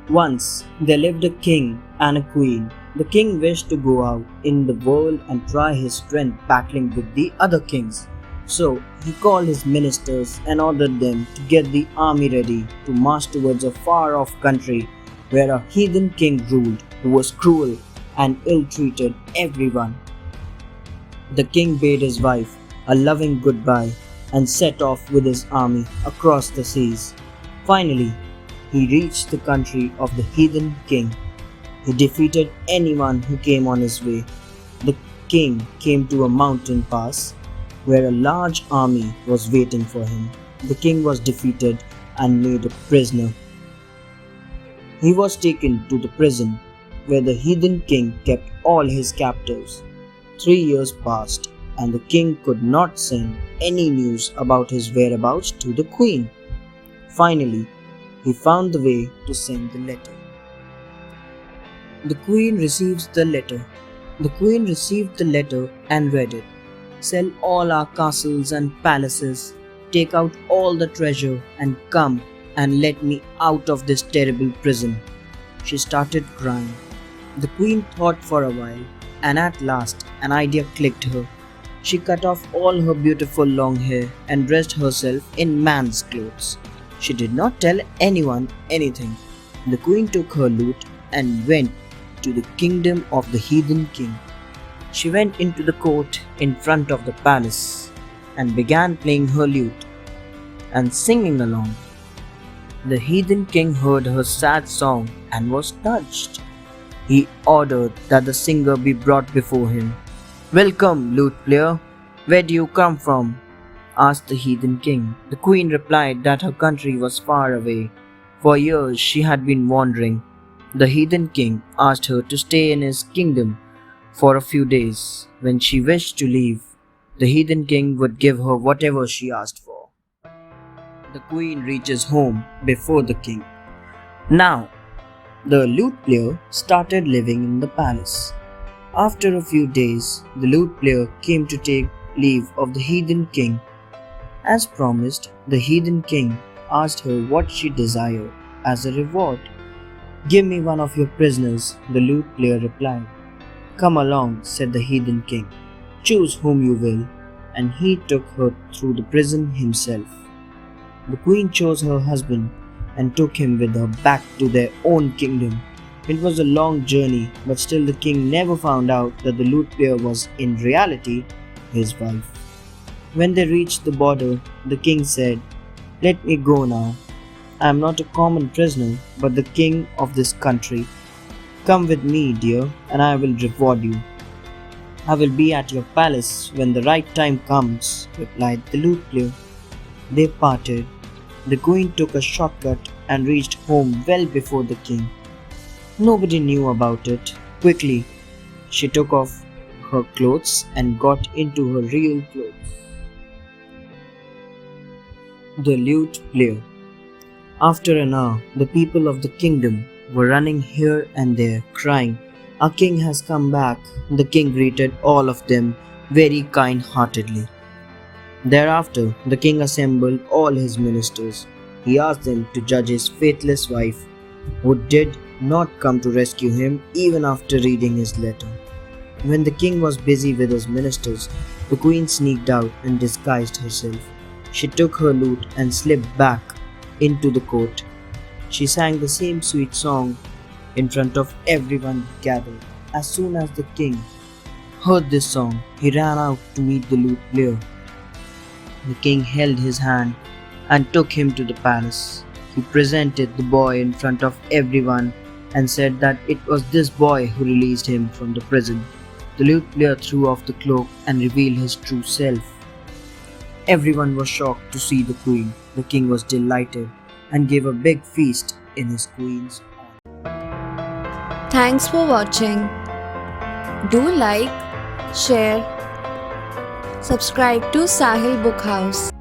Once there lived a king and a queen. The king wished to go out in the world and try his strength battling with the other kings. So he called his ministers and ordered them to get the army ready to march towards a far off country where a heathen king ruled who was cruel and ill treated everyone. The king bade his wife a loving goodbye and set off with his army across the seas. Finally, he reached the country of the heathen king. He defeated anyone who came on his way. The king came to a mountain pass where a large army was waiting for him. The king was defeated and made a prisoner. He was taken to the prison where the heathen king kept all his captives. 3 years passed and the king could not send any news about his whereabouts to the queen. Finally, he found the way to send the letter. The queen receives the letter. The queen received the letter and read it. Sell all our castles and palaces, take out all the treasure and come and let me out of this terrible prison. She started crying. The queen thought for a while and at last an idea clicked her. She cut off all her beautiful long hair and dressed herself in man's clothes. She did not tell anyone anything. The queen took her lute and went to the kingdom of the heathen king. She went into the court in front of the palace and began playing her lute and singing along. The heathen king heard her sad song and was touched. He ordered that the singer be brought before him. "Welcome, lute player. Where do you come from?" asked the heathen king. The queen replied that her country was far away. For years she had been wandering. The heathen king asked her to stay in his kingdom for a few days. When she wished to leave, the heathen king would give her whatever she asked for. The queen reaches home before the king. Now, the lute player started living in the palace. After a few days, the lute player came to take leave of the heathen king. As promised, the heathen king asked her what she desired as a reward. "Give me one of your prisoners," the lute player replied. "Come along," said the heathen king. "Choose whom you will." And he took her through the prison himself. The queen chose her husband and took him with her back to their own kingdom. It was a long journey, but still the king never found out that the lute player was in reality his wife. When they reached the border, the king said, "Let me go now. I am not a common prisoner, but the king of this country. Come with me, dear, and I will reward you." "I will be at your palace when the right time comes," replied the lute player. They parted. The queen took a shortcut and reached home well before the king. Nobody knew about it. Quickly, she took off her clothes and got into her real clothes. The lute player. After an hour, the people of the kingdom were running here and there, crying, "Our king has come back." The king greeted all of them very kind-heartedly. Thereafter, the king assembled all his ministers. He asked them to judge his faithless wife, who did not come to rescue him even after reading his letter. When the king was busy with his ministers, the queen sneaked out and disguised herself. She took her lute and slipped back into the court. She sang the same sweet song in front of everyone gathered. As soon as the king heard this song, he ran out to meet the lute player. The king held his hand and took him to the palace. He presented the boy in front of everyone and said that it was this boy who released him from the prison. The lute player threw off the cloak and revealed his true self. Everyone was shocked to see the queen. The king was delighted and gave a big feast in his queen's honor. Thanks for watching. Do like, share, subscribe to Sahil Book House.